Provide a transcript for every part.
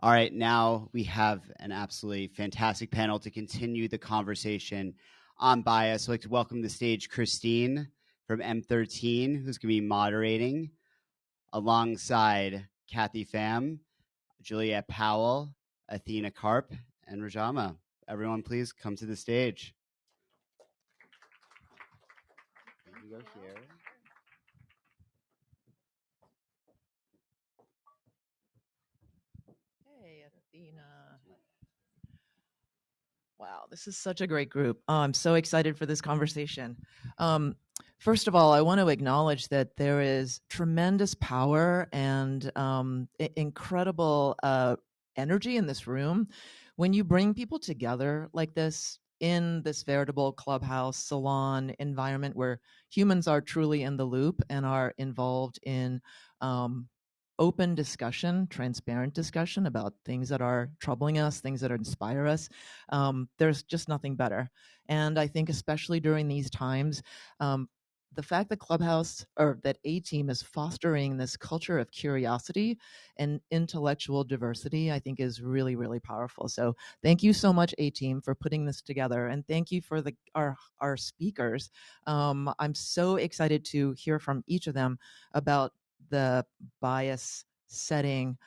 All right, now we have an absolutely fantastic panel to continue the conversation on bias. I'd like to welcome to the stage Christine from M13, who's going to be moderating, alongside Kathy Pham, Juliette Powell, Athena Karp, and Rajama. Everyone, please come to the stage. You go here. Hey, Athena. Wow, this is such a great group. I'm so excited for this conversation. First of all, I want to acknowledge that there is tremendous power and incredible energy in this room. When you bring people together like this in this veritable clubhouse, salon environment where humans are truly in the loop and are involved in open discussion, transparent discussion about things that are troubling us, things that inspire us, there's just nothing better. And I think especially during these times, the fact that Clubhouse or that A-Team is fostering this culture of curiosity and intellectual diversity, I think is really, really powerful. So thank you so much, A-Team, for putting this together. And thank you for our speakers. I'm so excited to hear from each of them about the bias setting,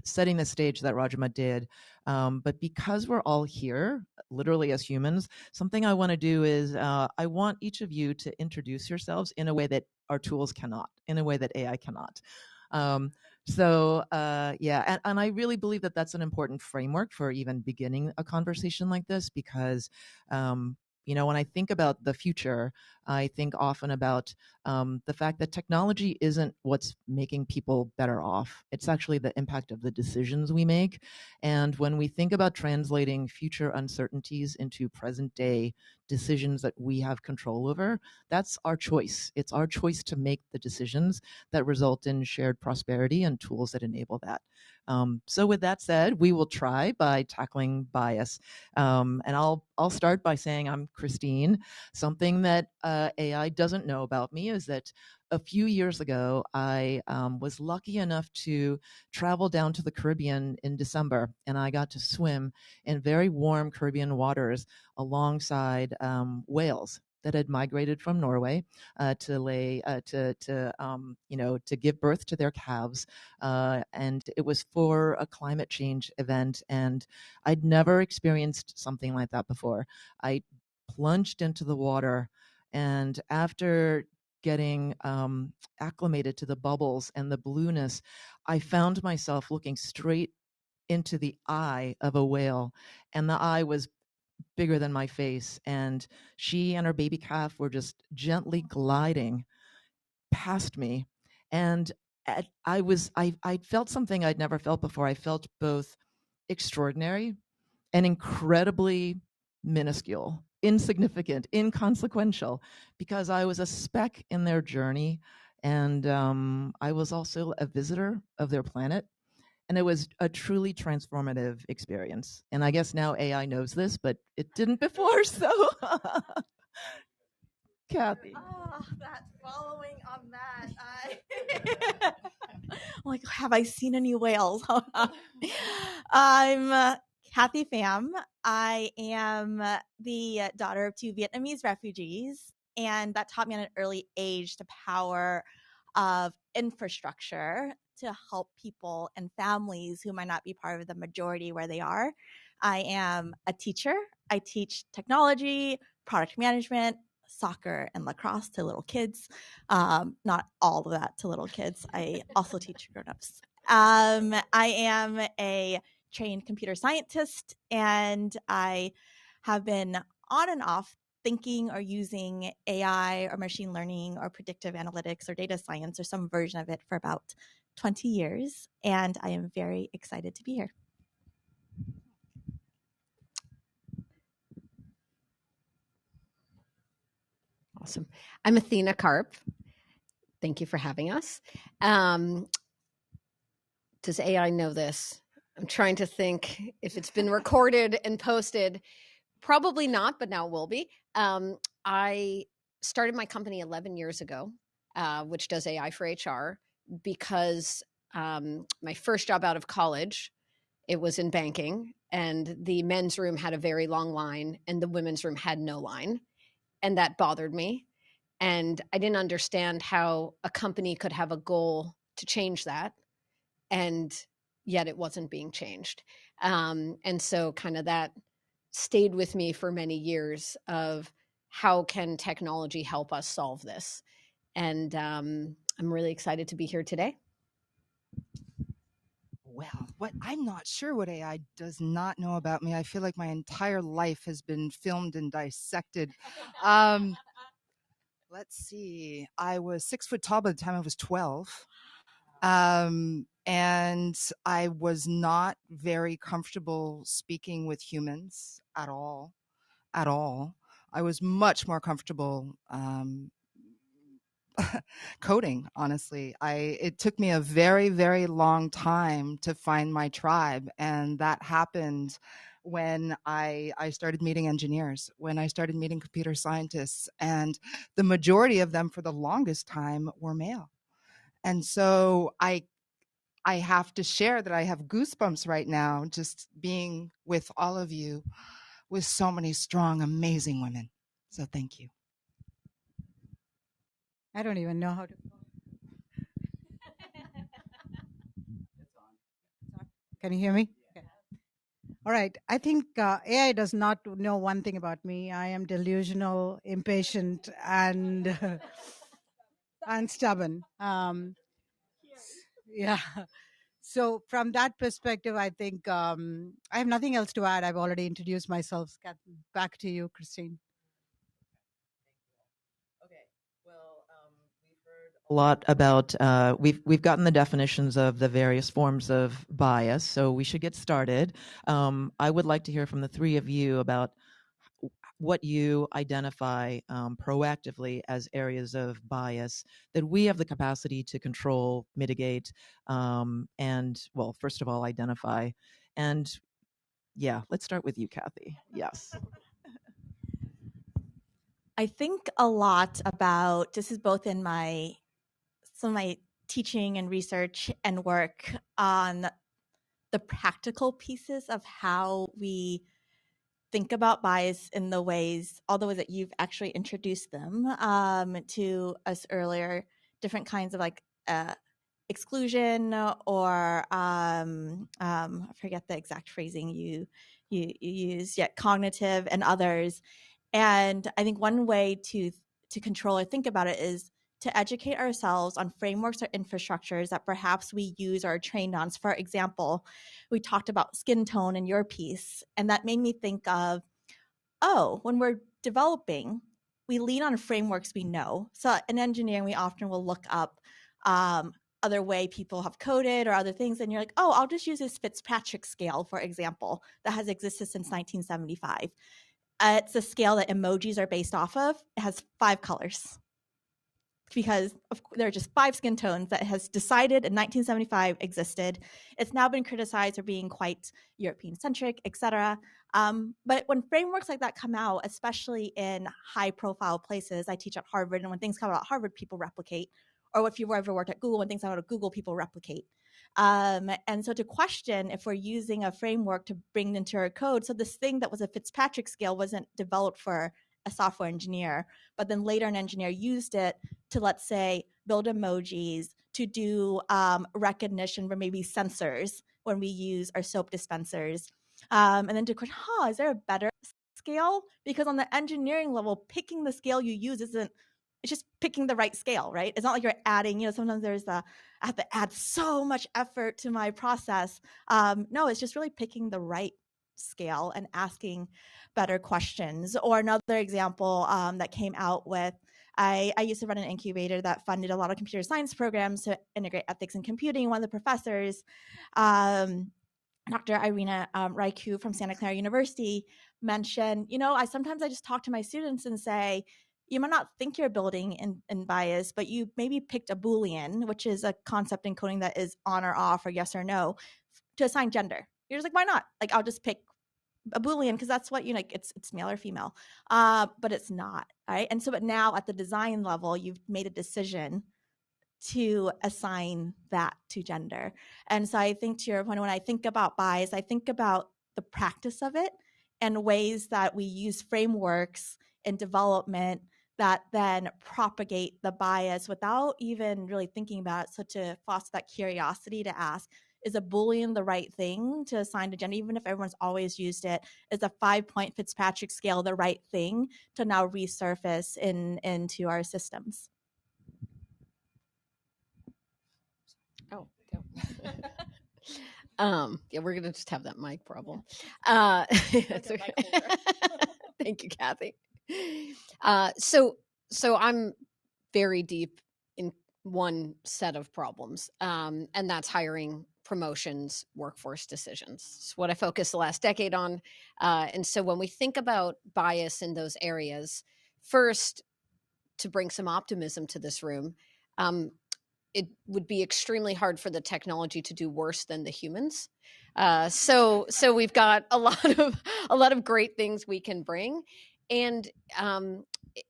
setting the stage that Rajama did. But because we're all here, literally as humans, something I want to do is I want each of you to introduce yourselves in a way that our tools cannot, in a way that AI cannot. Yeah, and I really believe that that's an important framework for even beginning a conversation like this, because when I think about the future, I think often about the fact that technology isn't what's making people better off. It's actually the impact of the decisions we make. And when we think about translating future uncertainties into present day decisions that we have control over, that's our choice. It's our choice to make the decisions that result in shared prosperity and tools that enable that. So with that said, we will try by tackling bias. And I'll start by saying I'm Christine. Something that AI doesn't know about me is that a few years ago, I was lucky enough to travel down to the Caribbean in December, and I got to swim in very warm Caribbean waters alongside whales that had migrated from Norway to give birth to their calves, and it was for a climate change event, and I'd never experienced something like that before. I plunged into the water, and after getting acclimated to the bubbles and the blueness, I found myself looking straight into the eye of a whale, and the eye was bigger than my face, and she and her baby calf were just gently gliding past me, and I felt something I'd never felt before. I felt both extraordinary and incredibly minuscule, insignificant, inconsequential, because I was a speck in their journey, and I was also a visitor of their planet. And it was a truly transformative experience. And I guess now AI knows this, but it didn't before. So, Kathy. That following on that, like, have I seen any whales? I'm Kathy Pham. I am the daughter of two Vietnamese refugees, and that taught me at an early age the power of infrastructure to help people and families who might not be part of the majority where they are. I am a teacher. I teach technology, product management, soccer, and lacrosse to little kids. Not all of that to little kids. I also teach grown-ups. I am a trained computer scientist, and I have been on and off thinking or using AI or machine learning or predictive analytics or data science or some version of it for about 20 years. And I am very excited to be here. Awesome. I'm Athena Karp. Thank you for having us. Does AI know this? I'm trying to think if it's been recorded and posted. Probably not, but now it will be. I started my company 11 years ago, which does AI for HR, because my first job out of college, It was in banking, and the men's room had a very long line, and the women's room had no line. And that bothered me. And I didn't understand how a company could have a goal to change that, and yet it wasn't being changed. And so kind of that stayed with me for many years of how can technology help us solve this? And I'm really excited to be here today. Well, what I'm not sure what AI does not know about me. I feel like my entire life has been filmed and dissected. Let's see. I was 6 foot tall by the time I was 12. And I was not very comfortable speaking with humans at all. At all. I was much more comfortable coding, honestly. It took me a very, very long time to find my tribe, and that happened when I started meeting engineers, when I started meeting computer scientists, and the majority of them for the longest time were male. And so I have to share that I have goosebumps right now just being with all of you, with so many strong, amazing women. So thank you. I don't even know how to. Can you hear me? Okay. All right. I think AI does not know one thing about me. I am delusional, impatient, and and stubborn. Yeah. So from that perspective, I think I have nothing else to add. I've already introduced myself. Back to you, Christine. A lot about we've gotten the definitions of the various forms of bias, so we should get started. I would like to hear from the three of you about what you identify proactively as areas of bias that we have the capacity to control, mitigate, and, well, first of all, identify. And yeah, let's start with you, Kathy. Yes. I think a lot about, this is both in some of my teaching and research and work on the practical pieces of how we think about bias in the ways, all the ways that you've actually introduced them to us earlier, different kinds of like exclusion or I forget the exact phrasing you use, yet cognitive and others. And I think one way to control or think about it is to educate ourselves on frameworks or infrastructures that perhaps we use or are trained on. So for example, we talked about skin tone in your piece, and that made me think of, oh, when we're developing, we lean on frameworks we know. So in engineering, we often will look up other way people have coded or other things, and you're like, oh, I'll just use this Fitzpatrick scale, for example, that has existed since 1975. It's a scale that emojis are based off of. It has 5 colors because there are just 5 skin tones that has decided in 1975 existed. It's now been criticized for being quite European-centric, etc. But when frameworks like that come out, especially in high-profile places, I teach at Harvard, and when things come out at Harvard, people replicate. Or if you've ever worked at Google, when things come out at Google, people replicate. And so to question if we're using a framework to bring into our code, so this thing that was a Fitzpatrick scale wasn't developed for a software engineer, but then later an engineer used it to, let's say, build emojis, to do recognition for maybe sensors when we use our soap dispensers. And then to question, is there a better scale? Because on the engineering level, picking the scale you use it's just picking the right scale, right? It's not like you're adding, sometimes I have to add so much effort to my process. No, it's just really picking the right scale and asking better questions. Or another example that came out with, I used to run an incubator that funded a lot of computer science programs to integrate ethics in computing. One of the professors, Dr. Irina Raiku from Santa Clara University, mentioned, I sometimes just talk to my students and say, you might not think you're building in bias, but you maybe picked a Boolean, which is a concept in coding that is on or off or yes or no, to assign gender. You're just like, why not? Like, I'll just pick a Boolean because that's what, it's male or female, but it's not, right? And so, but now at the design level, you've made a decision to assign that to gender. And so I think, to your point, when I think about bias, I think about the practice of it and ways that we use frameworks in development that then propagate the bias without even really thinking about it. So to foster that curiosity to ask, is a Boolean the right thing to assign to gender? Even if everyone's always used it, is a 5-point Fitzpatrick scale the right thing to now resurface into our systems? Oh, yeah, we're gonna just have that mic problem. It's okay. Thank you, Kathy. So I'm very deep in one set of problems, and that's hiring, promotions, workforce decisions. It's what I focused the last decade on. And so when we think about bias in those areas, first, to bring some optimism to this room, it would be extremely hard for the technology to do worse than the humans. So we've got a lot of great things we can bring, and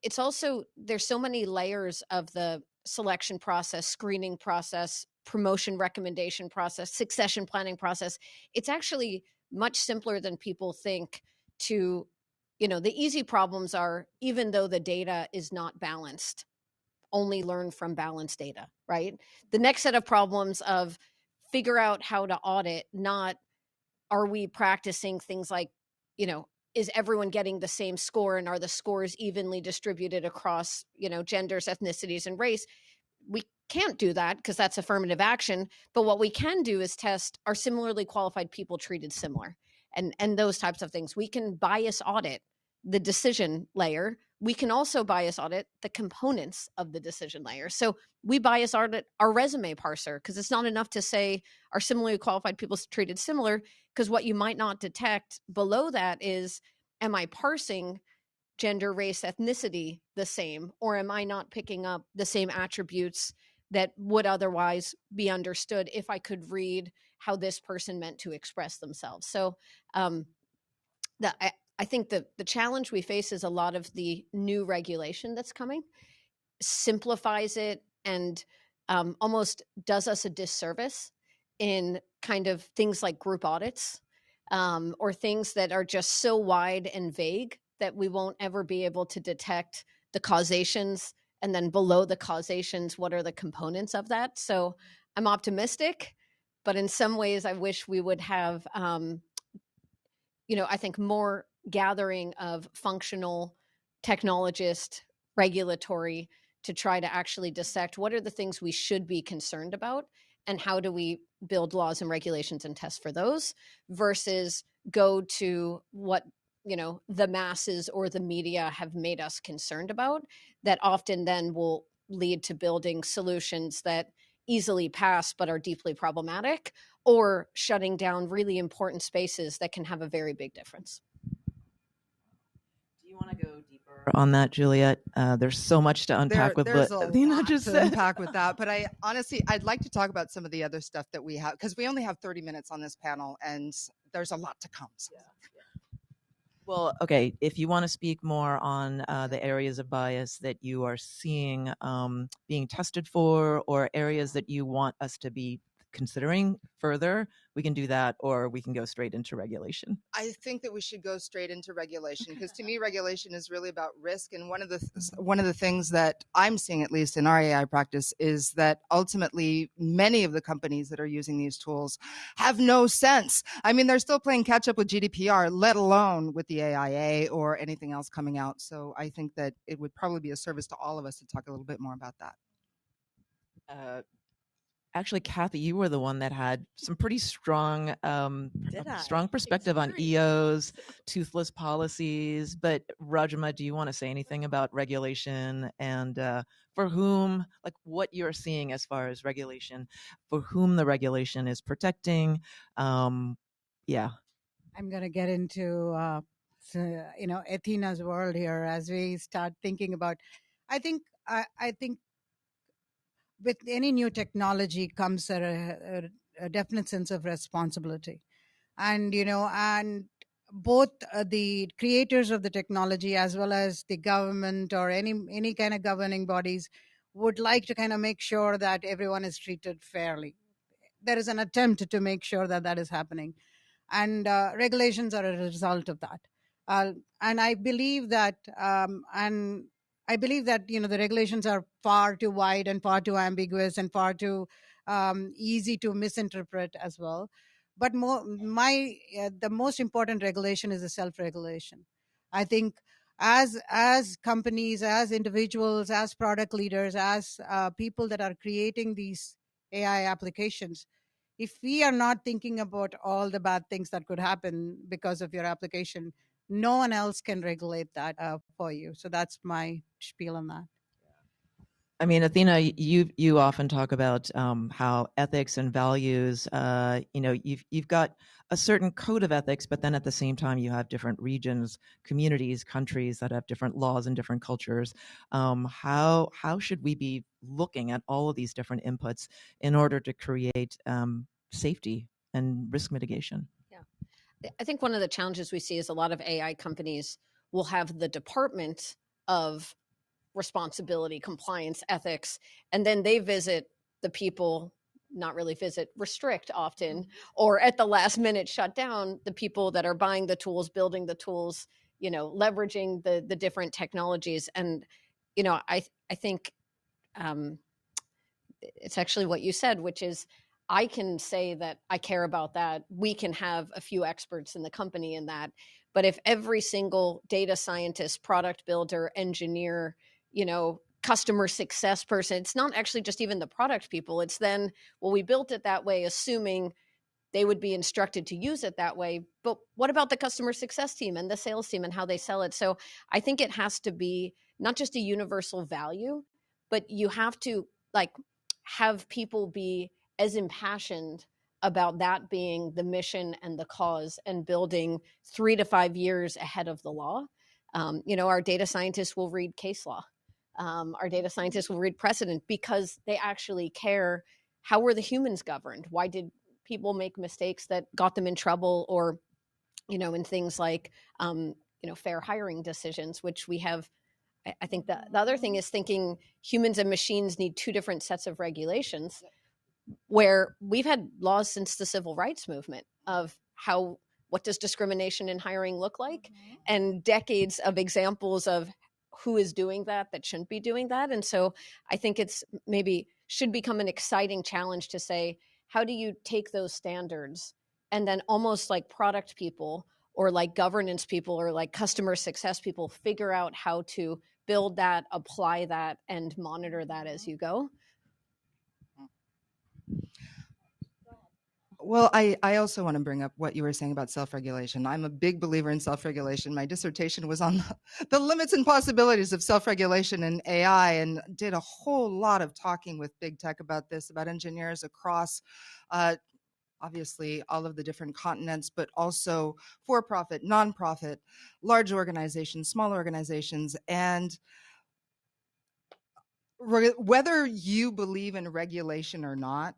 it's also, there's so many layers of the selection process, screening process, promotion recommendation process, succession planning process. It's actually much simpler than people think. To, the easy problems are, even though the data is not balanced, only learn from balanced data, right? The next set of problems of figure out how to audit, not are we practicing things like, is everyone getting the same score, and are the scores evenly distributed across, genders, ethnicities, and race? We can't do that because that's affirmative action. But what we can do is test, are similarly qualified people treated similar? And those types of things. We can bias audit the decision layer. We can also bias audit the components of the decision layer. So we bias audit our resume parser, because it's not enough to say, are similarly qualified people treated similar? Because what you might not detect below that is, am I parsing gender, race, ethnicity the same, or am I not picking up the same attributes that would otherwise be understood if I could read how this person meant to express themselves? So I think the challenge we face is a lot of the new regulation that's coming simplifies it and almost does us a disservice in kind of things like group audits, or things that are just so wide and vague that we won't ever be able to detect the causations, and then below the causations, what are the components of that? So I'm optimistic, but in some ways I wish we would have, I think more gathering of functional technologist, regulatory, to try to actually dissect what are the things we should be concerned about, and how do we build laws and regulations and test for those, versus go to what the masses or the media have made us concerned about, that often then will lead to building solutions that easily pass but are deeply problematic, or shutting down really important spaces that can have a very big difference. Do you want to go deeper on that, Juliette? There's so much to unpack with there's what a Athena lot just to said. unpack with that, but I'd like to talk about some of the other stuff that we have, because we only have 30 minutes on this panel, and there's a lot to come. So. Yeah. Well, okay, if you want to speak more on the areas of bias that you are seeing being tested for, or areas that you want us to be considering further, we can do that, or we can go straight into regulation. I think that we should go straight into regulation, because to me, regulation is really about risk. And one of the things that I'm seeing, at least in our AI practice, is that ultimately many of the companies that are using these tools have no sense. I mean, they're still playing catch up with GDPR, let alone with the AIA or anything else coming out. So I think that it would probably be a service to all of us to talk a little bit more about that. Actually, Kathy, you were the one that had some pretty strong perspective on EOs, toothless policies. But Rajma, do you want to say anything about regulation and for whom, like what you're seeing as far as regulation, for whom the regulation is protecting? Yeah. I'm going to get into, Athena's world here as we start thinking about, I think with any new technology comes a definite sense of responsibility, and both the creators of the technology as well as the government or any kind of governing bodies would like to kind of make sure that everyone is treated fairly. There is an attempt to make sure that that is happening, and regulations are a result of that. And I believe that, the regulations are far too wide and far too ambiguous and far too easy to misinterpret as well. But the most important regulation is the self-regulation. I think as companies, as individuals, as product leaders, as people that are creating these AI applications, if we are not thinking about all the bad things that could happen because of your application, no one else can regulate that for you. So that's my spiel on that. I mean, Athena, you often talk about how ethics and values. You've got a certain code of ethics, but then at the same time, you have different regions, communities, countries that have different laws and different cultures. How should we be looking at all of these different inputs in order to create safety and risk mitigation? Yeah, I think one of the challenges we see is a lot of AI companies will have the department of responsibility, compliance, ethics, and then they visit the people, not really visit, restrict often, or at the last minute shut down the people that are buying the tools, building the tools, leveraging the different technologies. And I think it's actually what you said, which is I can say that I care about that. We can have a few experts in the company in that. But if every single data scientist, product builder, engineer, customer success person, it's not actually just even the product people. It's then, well, we built it that way, assuming they would be instructed to use it that way. But what about the customer success team and the sales team and how they sell it? So I think it has to be not just a universal value, but you have to have people be as impassioned about that being the mission and the cause and building 3 to 5 years ahead of the law. Our data scientists will read case law. Our data scientists will read precedent because they actually care. How were the humans governed? Why did people make mistakes that got them in trouble? Or, in things like, fair hiring decisions, which we have. I think the other thing is thinking humans and machines need two different sets of regulations, where we've had laws since the civil rights movement of what does discrimination in hiring look like, and decades of examples of who is doing that shouldn't be doing that. And so I think it's maybe should become an exciting challenge to say, how do you take those standards and then almost like product people or like governance people or like customer success people figure out how to build that, apply that, and monitor that as you go? Well, I also want to bring up what you were saying about self-regulation. I'm a big believer in self-regulation. My dissertation was on the limits and possibilities of self-regulation in AI, and did a whole lot of talking with big tech about this, about engineers across obviously all of the different continents, but also for-profit, non-profit, large organizations, small organizations. And whether you believe in regulation or not,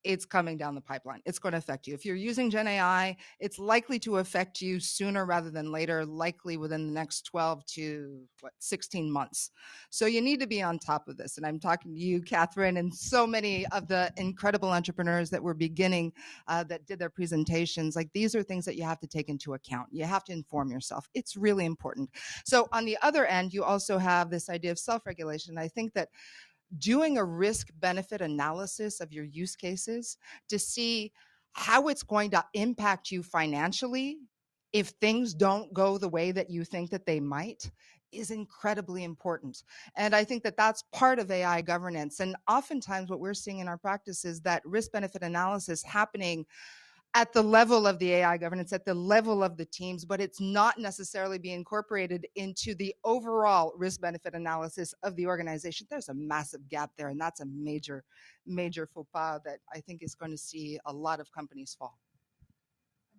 it's coming down the pipeline. It's going to affect you. If you're using Gen AI, it's likely to affect you sooner rather than later, likely within the next 12 to 16 months. So you need to be on top of this. And I'm talking to you, Catherine, and so many of the incredible entrepreneurs that were beginning that did their presentations. Like, these are things that you have to take into account. You have to inform yourself. It's really important. So on the other end, you also have this idea of self-regulation. I think that doing a risk-benefit analysis of your use cases to see how it's going to impact you financially if things don't go the way that you think that they might is incredibly important. And I think that that's part of AI governance. And oftentimes what we're seeing in our practice is that risk-benefit analysis happening at the level of the AI governance, at the level of the teams, but it's not necessarily being incorporated into the overall risk-benefit analysis of the organization. There's a massive gap there, and that's a major, major faux pas that I think is going to see a lot of companies fall.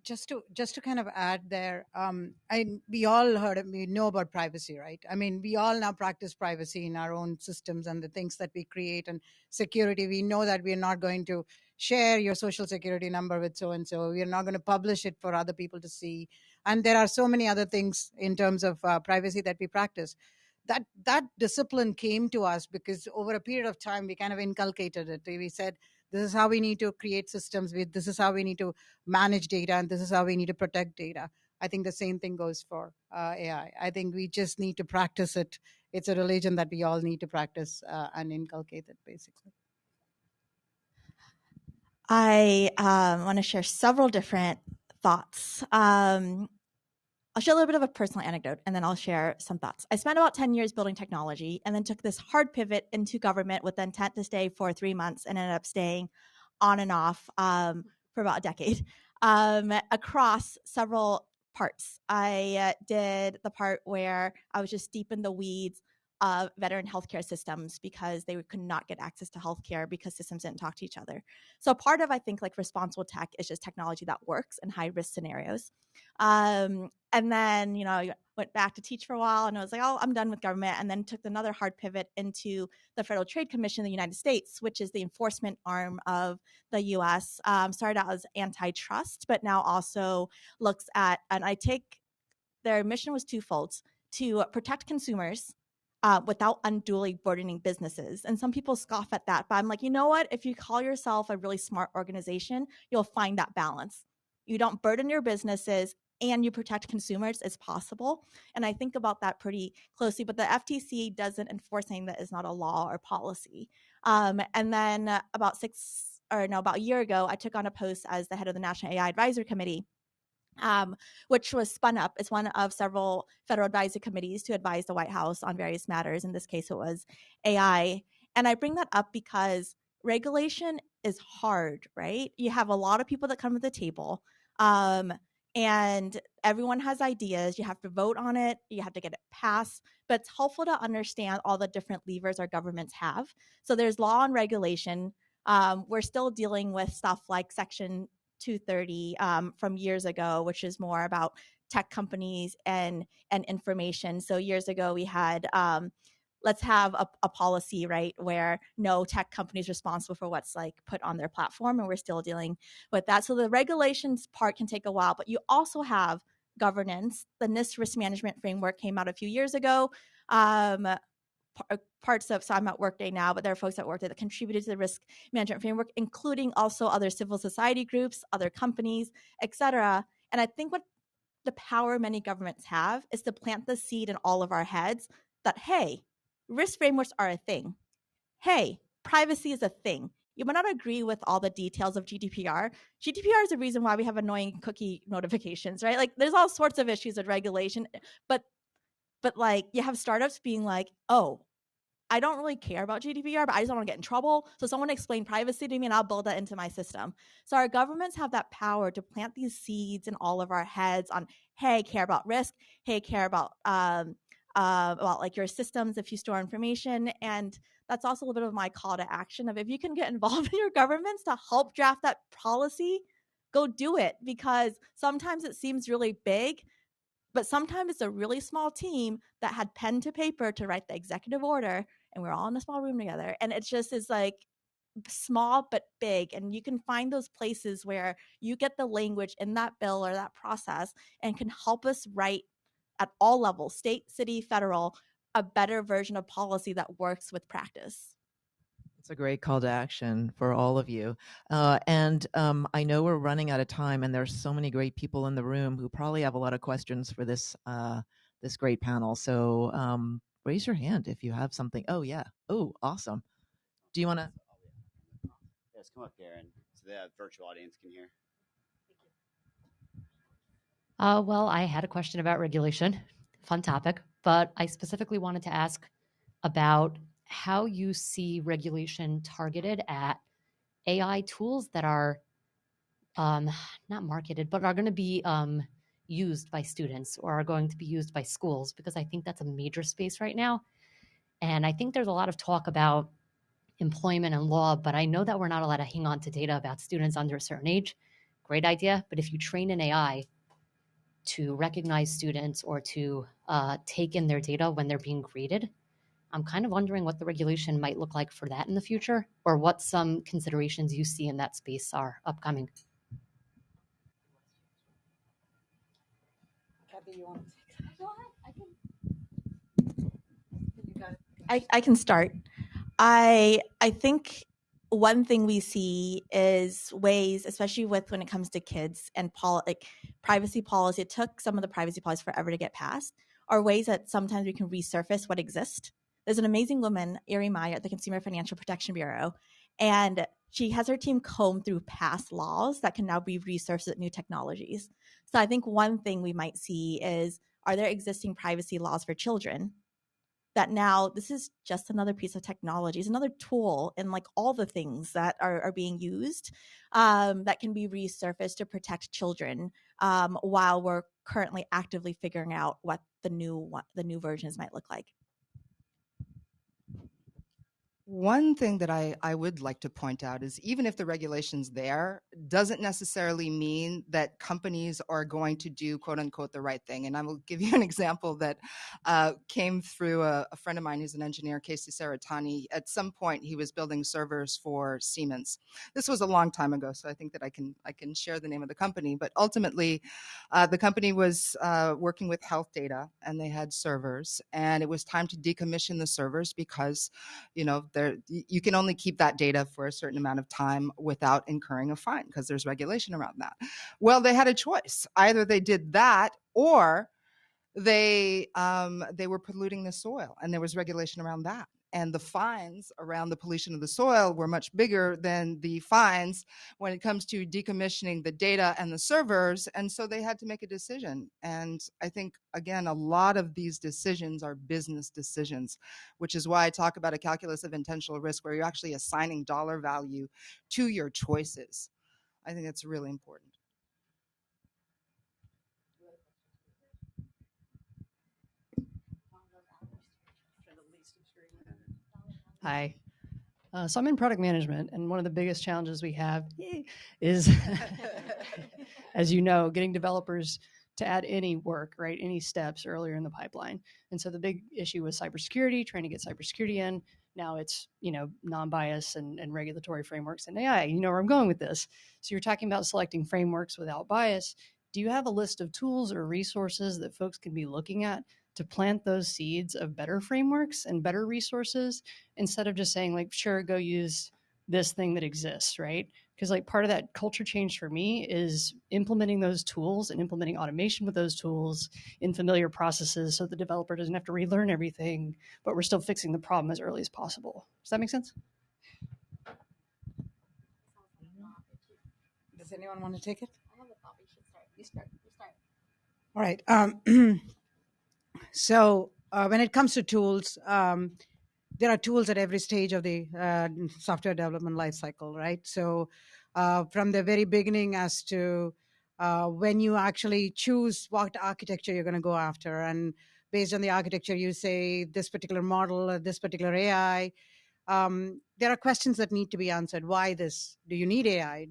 Just to kind of add there, we know about privacy, right? I mean, we all now practice privacy in our own systems and the things that we create, and security. We know that we're not going to share your social security number with so-and-so. We're not going to publish it for other people to see. And there are so many other things in terms of privacy that we practice. that discipline came to us because over a period of time we kind of inculcated it. We said this is how we need to create systems, this is how we need to manage data, and this is how we need to protect data. I think the same thing goes for AI. I think we just need to practice it. It's a religion that we all need to practice and inculcate it, basically. I want to share several different thoughts. I'll share a little bit of a personal anecdote, and then I'll share some thoughts. I spent about 10 years building technology and then took this hard pivot into government with the intent to stay for 3 months and ended up staying on and off for about a decade across several parts. I did the part where I was just deep in the weeds of veteran healthcare systems because they could not get access to healthcare because systems didn't talk to each other. So part of, I think, like responsible tech is just technology that works in high risk scenarios. And then, I went back to teach for a while and I was like, oh, I'm done with government. And then took another hard pivot into the Federal Trade Commission in the United States, which is the enforcement arm of the US. Started out as antitrust, but now also looks at, and their mission was twofold: to protect consumers without unduly burdening businesses. And some people scoff at that, but I'm like, you know what? If you call yourself a really smart organization, you'll find that balance. You don't burden your businesses and you protect consumers as possible. And I think about that pretty closely, but the FTC doesn't enforce anything that is not a law or policy. And then about a year ago, I took on a post as the head of the National AI Advisory Committee, which was spun up as one of several federal advisory committees to advise the White House on various matters. In this case, it was AI. And I bring that up because regulation is hard, right? You have a lot of people that come to the table, and everyone has ideas. You have to vote on it. You have to get it passed. But it's helpful to understand all the different levers our governments have. So there's law and regulation. We're still dealing with stuff like Section 230 from years ago, which is more about tech companies and information. So years ago, we had let's have a policy, right, where no tech company is responsible for what's like put on their platform, and we're still dealing with that. So the regulations part can take a while, but you also have governance. The NIST risk management framework came out a few years ago. Parts of, so I'm at Workday now, but there are folks at Workday that contributed to the risk management framework, including also other civil society groups, other companies, etc. And I think what the power many governments have is to plant the seed in all of our heads that, hey, risk frameworks are a thing. Hey, privacy is a thing. You might not agree with all the details of GDPR. GDPR is the reason why we have annoying cookie notifications, right? Like there's all sorts of issues with regulation, but like you have startups being like, oh, I don't really care about GDPR, but I just don't want to get in trouble. So someone explain privacy to me and I'll build that into my system. So our governments have that power to plant these seeds in all of our heads on, hey, care about risk. Hey, care about like your systems if you store information. And that's also a little bit of my call to action of if you can get involved in your governments to help draft that policy, go do it, because sometimes it seems really big, but sometimes it's a really small team that had pen to paper to write the executive order, and we're all in a small room together. And it just is like small but big. And you can find those places where you get the language in that bill or that process and can help us write at all levels, state, city, federal, a better version of policy that works with practice. It's a great call to action for all of you. And I know we're running out of time, and there's so many great people in the room who probably have a lot of questions for this this great panel. So raise your hand if you have something. Oh, yeah. Oh, awesome. Do you want to? Yes, come up here and so the virtual audience can hear. Well, I had a question about regulation. Fun topic. But I specifically wanted to ask about how you see regulation targeted at AI tools that are not marketed, but are going to be used by students or are going to be used by schools, because I think that's a major space right now. And I think there's a lot of talk about employment and law, but I know that we're not allowed to hang on to data about students under a certain age. Great idea. But if you train an AI to recognize students or to take in their data when they're being graded, I'm kind of wondering what the regulation might look like for that in the future, or what some considerations you see in that space are upcoming. Kathy, you want to take that? Go ahead. I can start. I think one thing we see is ways, especially with when it comes to kids and like privacy policy. It took some of the privacy policies forever to get passed. Are ways that sometimes we can resurface what exists. There's an amazing woman, Erie Meyer, at the Consumer Financial Protection Bureau, and she has her team comb through past laws that can now be resurfaced with new technologies. So I think one thing we might see is, are there existing privacy laws for children that now this is just another piece of technology, it's another tool in like all the things that are being used that can be resurfaced to protect children while we're currently actively figuring out what the new versions might look like. One thing that I would like to point out is even if the regulation's there, doesn't necessarily mean that companies are going to do quote unquote the right thing. And I will give you an example that came through a friend of mine who's an engineer, Casey Saratani. At some point, he was building servers for Siemens. This was a long time ago, so I think that I can share the name of the company. But ultimately, the company was working with health data, and they had servers, and it was time to decommission the servers because, you know, you can only keep that data for a certain amount of time without incurring a fine because there's regulation around that. Well, they had a choice. Either they did that or they were polluting the soil, and there was regulation around that. And the fines around the pollution of the soil were much bigger than the fines when it comes to decommissioning the data and the servers. And so they had to make a decision. And I think, again, a lot of these decisions are business decisions, which is why I talk about a calculus of intentional risk, where you're actually assigning dollar value to your choices. I think that's really important. Hi. So I'm in product management, and one of the biggest challenges we have is, as you know, getting developers to add any work, right, any steps earlier in the pipeline. And so the big issue was cybersecurity, trying to get cybersecurity in. Now it's, you know, non-bias and regulatory frameworks and AI. You know where I'm going with this. So you're talking about selecting frameworks without bias. Do you have a list of tools or resources that folks can be looking at to plant those seeds of better frameworks and better resources, instead of just saying like, sure, go use this thing that exists, right? Because like part of that culture change for me is implementing those tools and implementing automation with those tools in familiar processes so the developer doesn't have to relearn everything, but we're still fixing the problem as early as possible. Does that make sense? Does anyone want to take it? I have a thought. You start. All right. So when it comes to tools, there are tools at every stage of the software development lifecycle, right? So from the very beginning as to when you actually choose what architecture you're going to go after, and based on the architecture, you say this particular model or this particular AI, there are questions that need to be answered. Why this? Do you need AI?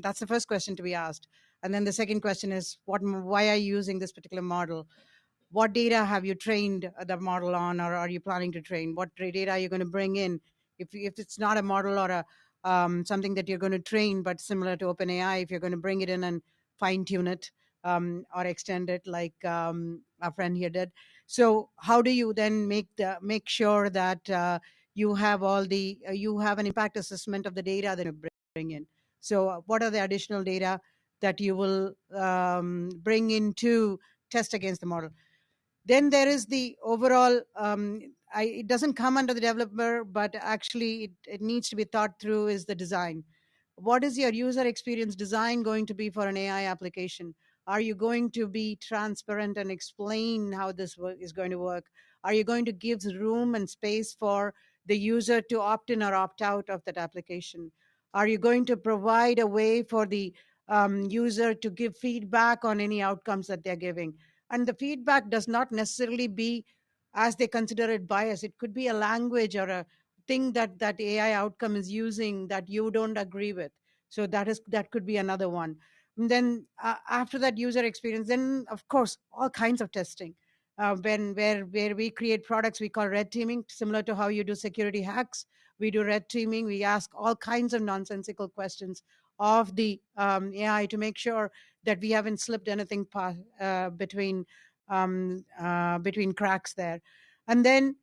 That's the first question to be asked. And then the second question is, why are you using this particular model? What data have you trained the model on, or are you planning to train? What data are you going to bring in? If it's not a model or a something that you're going to train, but similar to OpenAI, if you're going to bring it in and fine tune it or extend it, like our friend here did. So how do you then make sure that you have you have an impact assessment of the data that you bring in? So what are the additional data that you will bring in to test against the model? Then there is the overall, it doesn't come under the developer, but actually it needs to be thought through, is the design. What is your user experience design going to be for an AI application? Are you going to be transparent and explain how this is going to work? Are you going to give room and space for the user to opt in or opt out of that application? Are you going to provide a way for the user to give feedback on any outcomes that they're giving? And the feedback does not necessarily be as they consider it bias. It could be a language or a thing that AI outcome is using that you don't agree with. So that could be another one. And then after that user experience, then of course all kinds of testing. Where we create products, we call red teaming, similar to how you do security hacks. We do red teaming. We ask all kinds of nonsensical questions of the AI to make sure that we haven't slipped anything between cracks there. And then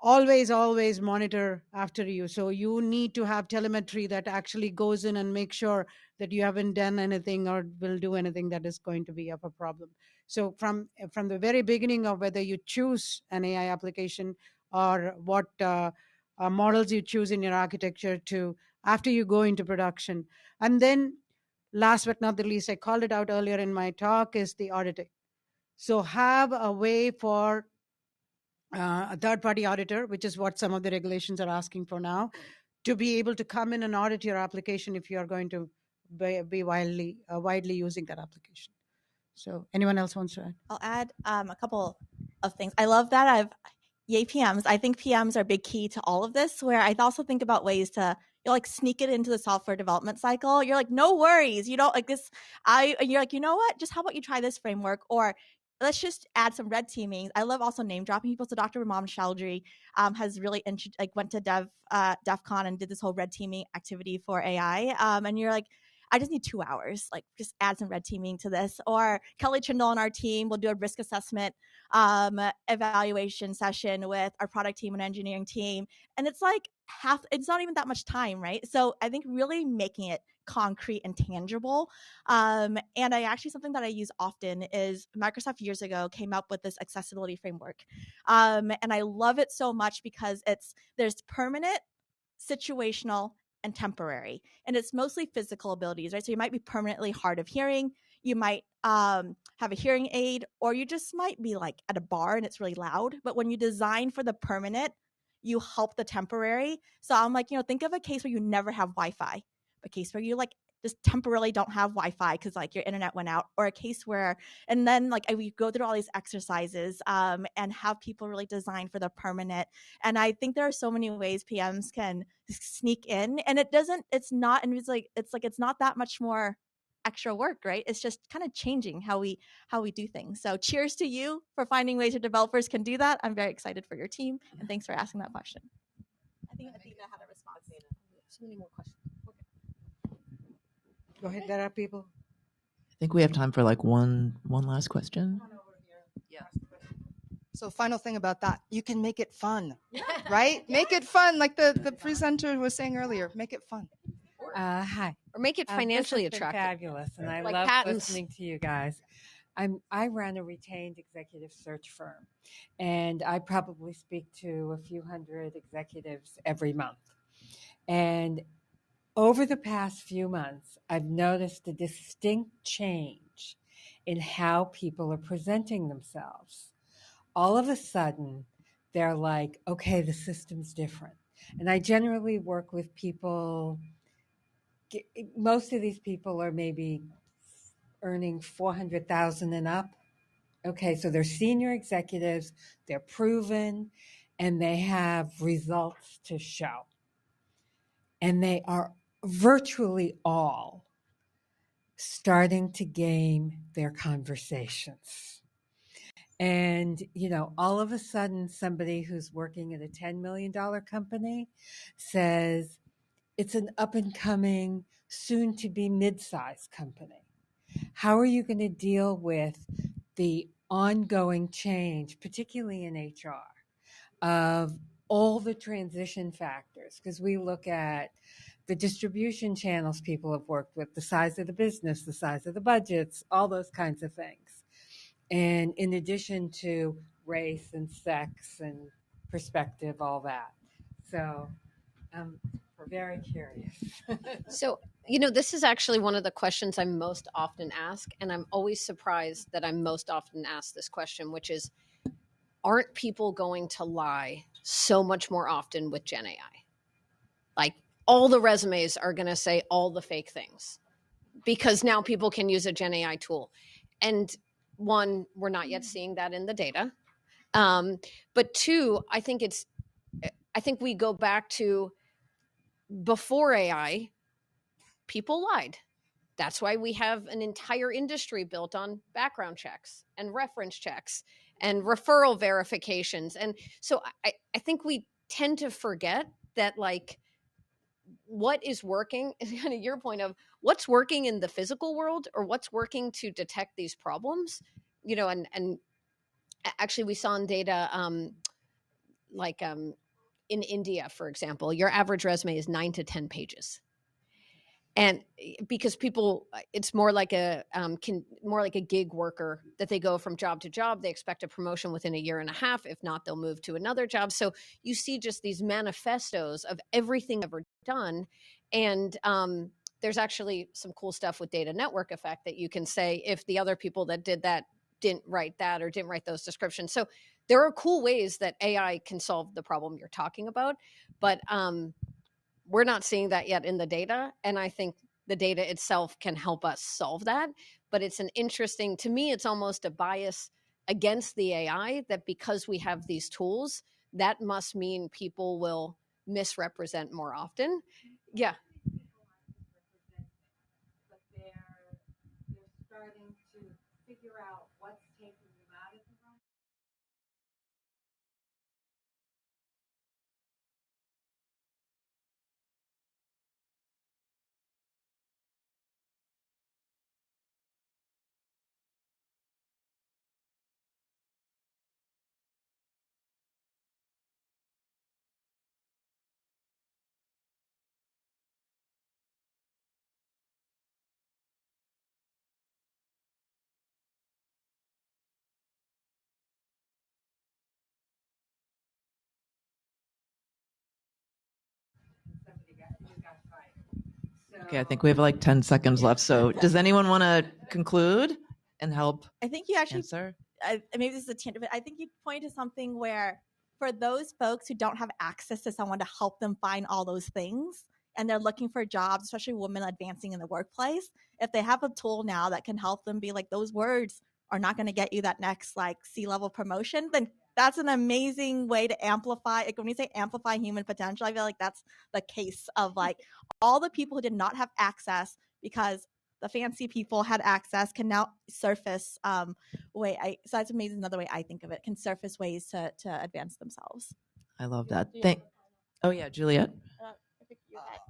always monitor after you. So you need to have telemetry that actually goes in and make sure that you haven't done anything or will do anything that is going to be of a problem. So from the very beginning of whether you choose an AI application or what models you choose in your architecture to after you go into production. And then last but not the least, I called it out earlier in my talk, is the auditing. So have a way for a third-party auditor, which is what some of the regulations are asking for now, to be able to come in and audit your application if you are going to be widely using that application. So anyone else wants to add? I'll add a couple of things. I love that. Yay PMs. I think PMs are a big key to all of this, where I also think about ways to like sneak it into the software development cycle. You're like, no worries. You don't like this. You're like, you know what? Just how about you try this framework, or let's just add some red teaming. I love also name dropping people. So Dr. Ramon Chowdhury has really went to DEF CON and did this whole red teaming activity for AI. And you're like, I just need 2 hours. Like, just add some red teaming to this. Or Kelly Trindle on our team will do a risk assessment evaluation session with our product team and engineering team. And it's like it's not even that much time, right? So I think really making it concrete and tangible. And something that I use often is Microsoft years ago came up with this accessibility framework. And I love it so much because there's permanent, situational, and temporary. And it's mostly physical abilities, right? So you might be permanently hard of hearing. You might have a hearing aid, or you just might be like at a bar and it's really loud. But when you design for the permanent, you help the temporary. So I'm like, think of a case where you never have Wi-Fi, a case where you like just temporarily don't have Wi-Fi because like your internet went out, or a case where, and then like we go through all these exercises and have people really design for the permanent. And I think there are so many ways PMs can sneak in, and it's not that much more extra work, right? It's just kind of changing how we do things. So cheers to you for finding ways your developers can do that. I'm very excited for your team, and thanks for asking that question. I think Athena had a response. So many more questions. Go ahead, there are people. I think we have time for like one last question. Yeah. So final thing about that, you can make it fun, right? Make it fun, like the presenter was saying earlier. Make it fun. Hi. Or make it financially attractive. Fabulous, and I Like love patents. listening to you guys. I run a retained executive search firm, and I probably speak to a few hundred executives every month. And over the past few months, I've noticed a distinct change in how people are presenting themselves. All of a sudden, they're like, okay, the system's different. And I generally work with people, most of these people are maybe earning 400,000 and up. Okay, so they're senior executives, they're proven, and they have results to show. And they are virtually all starting to game their conversations. And, all of a sudden, somebody who's working at a $10 million company says it's an up and coming, soon to be mid-sized company. How are you going to deal with the ongoing change, particularly in HR, of all the transition factors? Because we look at the distribution channels people have worked with, the size of the business, the size of the budgets, all those kinds of things. And in addition to race and sex and perspective, all that. So we're very curious. So, this is actually one of the questions I'm most often asked, and I'm always surprised that I'm most often asked this question, which is, aren't people going to lie so much more often with Gen AI? Like, all the resumes are going to say all the fake things because now people can use a Gen AI tool. And one, we're not yet seeing that in the data. But two, I think we go back to before AI, people lied. That's why we have an entire industry built on background checks and reference checks and referral verifications. And so I think we tend to forget that, like, what is working is kind of your point of what's working in the physical world or what's working to detect these problems, and actually we saw in data like in India, for example, your average resume is 9 to 10 pages. And because people, it's more like a more like a gig worker that they go from job to job. They expect a promotion within a year and a half. If not, they'll move to another job. So you see just these manifestos of everything ever done. And there's actually some cool stuff with data network effect that you can say if the other people that did that didn't write that or didn't write those descriptions. So there are cool ways that AI can solve the problem you're talking about, but we're not seeing that yet in the data. And I think the data itself can help us solve that. But it's an interesting, to me, it's almost a bias against the AI that because we have these tools, that must mean people will misrepresent more often. Yeah. But they're starting to figure out what's taking them out of the wrong. Okay, I think we have like 10 seconds left. So does anyone want to conclude and help I think you actually answer? maybe this is a tangent, but I think you point to something where for those folks who don't have access to someone to help them find all those things and they're looking for jobs, especially women advancing in the workplace, if they have a tool now that can help them be like, those words are not going to get you that next like C-level promotion, then that's an amazing way to amplify. Like when we say amplify human potential, I feel like that's the case of like all the people who did not have access because the fancy people had access can now surface so that's amazing. Another way I think of it, can surface ways to advance themselves. I love that. Oh yeah, Juliette. I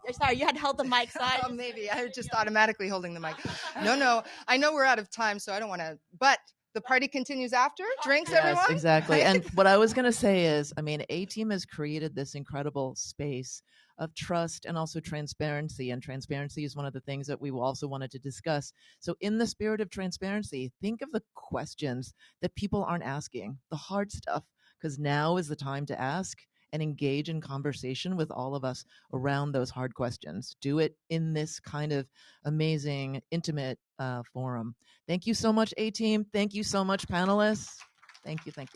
think sorry, you had held the mic. So Maybe I was just automatically holding the mic. No, I know we're out of time, so I don't want to. But the party continues after. Drinks, Yes, everyone. exactly. And what I was going to say is, I mean, A-Team has created this incredible space of trust and also transparency. And transparency is one of the things that we also wanted to discuss. So in the spirit of transparency, think of the questions that people aren't asking, the hard stuff, because now is the time to ask and engage in conversation with all of us around those hard questions. Do it in this kind of amazing, intimate forum. Thank you so much, A-Team. Thank you so much, panelists. Thank you.